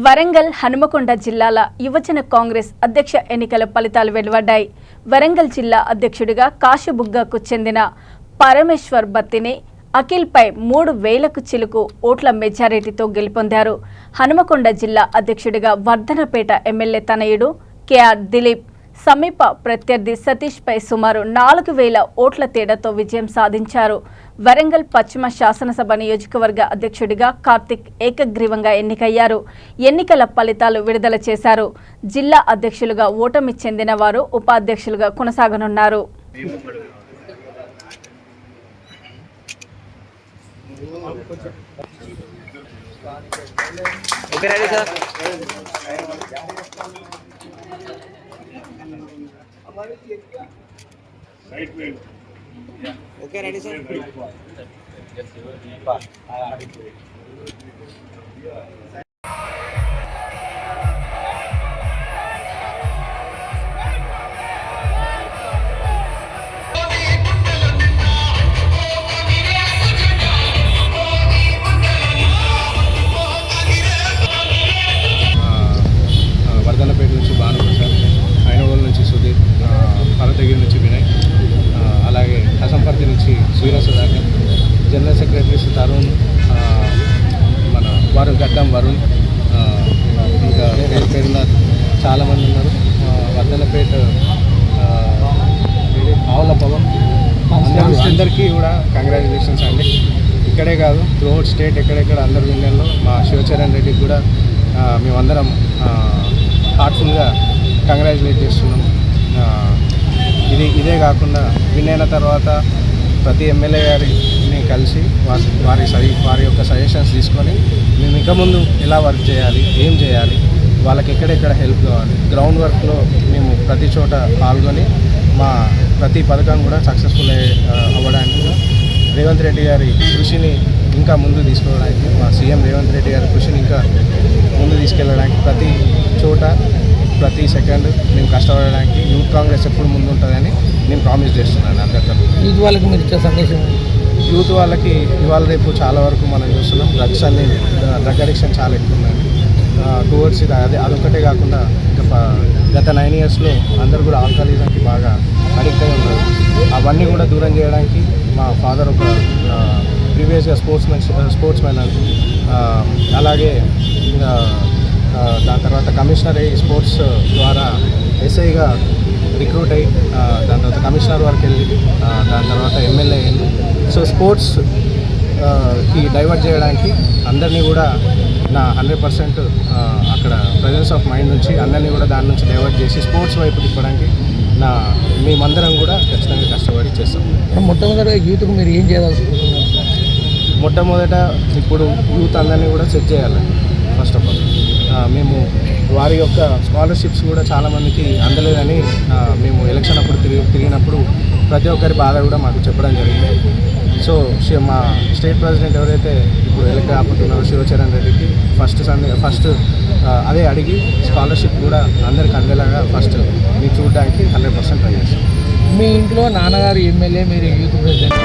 వరంగల్ హనుమకొండ జిల్లాల యువజన కాంగ్రెస్ అధ్యక్ష ఎన్నికల ఫలితాలు వెలువడ్డాయి. వరంగల్ జిల్లా అధ్యక్షుడిగా కాశీబుగ్గకు చెందిన పరమేశ్వర్ బత్తిని అఖిల్పై 3000కు చిలుకు ఓట్ల మెజారిటీతో గెలుపొందారు. హనుమకొండ జిల్లా అధ్యక్షుడిగా వర్ధనపేట ఎమ్మెల్యే తనయుడు కేఆర్ దిలీప్ సమీప ప్రత్యర్థి సతీష్పై సుమారు 4000 ఓట్ల తేడాతో విజయం సాధించారు. వరంగల్ పశ్చిమ శాసనసభ నియోజకవర్గ అధ్యక్షుడిగా కార్తిక్ ఏకగ్రీవంగా ఎన్నికయ్యారు. ఎన్నికల ఫలితాలు విడుదల చేశారు. జిల్లా అధ్యక్షులుగా ఓటమి చెందిన వారు ఉపాధ్యక్షులుగా కొనసాగనున్నారు. Okay, ready, sir? వర్ధనపేట నుంచి భానుప్రసాద్, ఐనవోల్ నుంచి సుధీర్, పర్వతగిరి నుంచి వినయ్, అలాగే హసంపర్తి నుంచి సూర్య సుధాకర్, జనరల్ సెక్రటరీస్ తరుణ్, మన వరుణ్ గడ్డం వరుణ్, ఇంకా పేరున్న చాలామంది ఉన్నారు. వర్ధనపేట ఆవుల పవన్ అందరికీ కూడా కంగ్రాచులేషన్స్ అండి. ఇక్కడే కాదు, త్రూఅవుట్ స్టేట్ ఎక్కడెక్కడ అందరు విన్నర్లో మా శివచరణ్ రెడ్డికి కూడా మేమందరం హార్ట్ఫుల్గా కంగ్రాచులేట్ చేస్తున్నాం. ఇదే కాకుండా విన్ అయిన తర్వాత ప్రతి ఎమ్మెల్యే గారిని కలిసి వారి యొక్క సజెషన్స్ తీసుకొని మేము ఇంకా ముందు ఎలా వర్క్ చేయాలి, ఏం చేయాలి, వాళ్ళకి ఎక్కడెక్కడ హెల్ప్ కావాలి, గ్రౌండ్ వర్క్లో మేము ప్రతి చోట పాల్గొని మా ప్రతి పథకం కూడా సక్సెస్ఫుల్ అవ్వడానికి రేవంత్ రెడ్డి గారి కృషిని ఇంకా ముందు తీసుకోవడానికి, మా సీఎం రేవంత్ రెడ్డి గారి కృషిని ఇంకా ముందు తీసుకెళ్ళడానికి ప్రతి చోట ప్రతి సెకండ్ మేము కష్టపడడానికి యూత్ కాంగ్రెస్ ఎప్పుడు ముందు ఉంటుందని నేను ప్రామిస్ చేస్తున్నాను అందరితో. యూత్ వాళ్ళకి మీరు ఇచ్చే సందేశం? యూత్ వాళ్ళకి ఇవాళ రేపు చాలా వరకు మనం చూస్తున్నాం డ్రగ్ అడిక్షన్ చాలా ఎక్కువ ఉందండి. టువర్డ్స్ ఇది అదొక్కటే కాకుండా గత 9 ఇయర్స్లో అందరూ కూడా ఆల్కహాలిజంకి బాగా అడిక్ట్ అయి ఉన్నారు. అవన్నీ కూడా దూరం చేయడానికి మా ఫాదర్ ఒక ప్రీవియస్గా స్పోర్ట్స్ మ్యాన్ అని, అలాగే దాని తర్వాత కమిషనర్ అయ్యి స్పోర్ట్స్ ద్వారా ఎస్ఐగా రిక్రూట్ అయ్యి దాని తర్వాత కమిషనర్ వరకు వెళ్ళి దాని తర్వాత ఎమ్మెల్యే అయ్యింది. సో స్పోర్ట్స్కి డైవర్ట్ చేయడానికి అందరినీ కూడా నా 100% అక్కడ ప్రజెన్స్ ఆఫ్ మైండ్ నుంచి అందరినీ కూడా దాని నుంచి డైవర్ట్ చేసి స్పోర్ట్స్ వైపు తిప్పడానికి మేమందరం కూడా ఖచ్చితంగా కష్టపడి చేస్తాం. మొట్టమొదటిగా యూత్కు మీరు ఏం చేయాలనుకుంటున్నారు? మొట్టమొదట ఇప్పుడు యూత్ అందరినీ కూడా సెట్ చేయాలండి. ఫస్ట్ ఆఫ్ ఆల్ మేము వారి యొక్క స్కాలర్షిప్స్ కూడా చాలామందికి అందలేదని మేము ఎలక్షన్ అప్పుడు తిరిగినప్పుడు ప్రతి ఒక్కరి బాధ కూడా మాకు చెప్పడం జరిగింది. సో మా స్టేట్ ప్రెసిడెంట్ ఎవరైతే ఇప్పుడు ఎలక్ట్ కాబోతున్నారో శివచరణ్ రెడ్డికి ఫస్ట్ అదే అడిగి స్కాలర్షిప్ కూడా అందరికి అందేలాగా ఫస్ట్ మీరు చూడడానికి 100% ట్రై చేస్తాం. మీ ఇంట్లో నాన్నగారు ఎమ్మెల్యే, మీరు యూత్ ప్రెసిడెంట్.